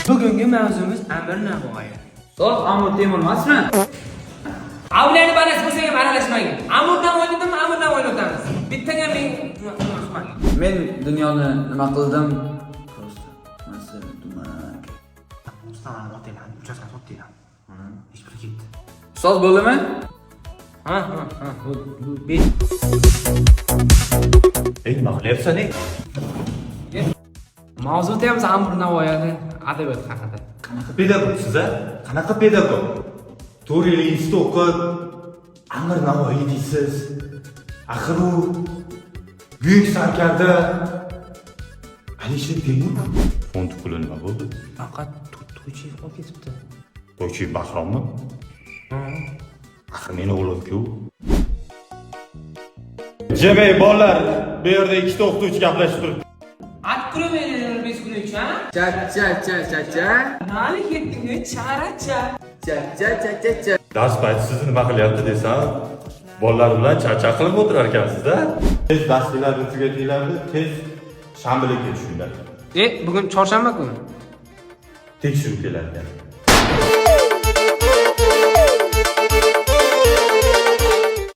Bugungi mavzumiz Amir Navoiy. So'z Amir Temur emasmi? Avliyani balasi bo'lsa ham aralashmang. Amir Navoiydan Amir Navoiyni o'tamiz. Bittaga men Men dunyoni nima qildim? Prosta nasib dumak. Ustalarni o'taylan, uchasini o'taylan. Hech biri ketdi. So'z bo'ldimi? Ha. Bu nima qilyapsan ey? mavzu deymiz Amir Navoiyni adabiyot haqida. Qanaqa pedagogsiz a? Qanaqa pedagog? 4 yil institut o'qib, Amir Navoiy deysiz. Axir u buyuk sarkarda Alisher Temur fond puli nima bo'ldi? Faqat to'ychi qolib ketibdi. To'ychi Bahrommi? Axir meni o'g'lim-ku. Jabay bolalar, bu yerda ikkita o'qituvchi gaplashib turibdi. Откровение 5 kun uchun. Cha. Nali ketdingiz, characha. Cha. Dars payti sizni nima qilyapti desam, bolalar bilan charcha qilib o'tirar ekansizda. Tez darslarni tugatinglarni, tez shanbaga tushinglar. Bugun chorshanba kuni. Tekshiruv kelar ekan.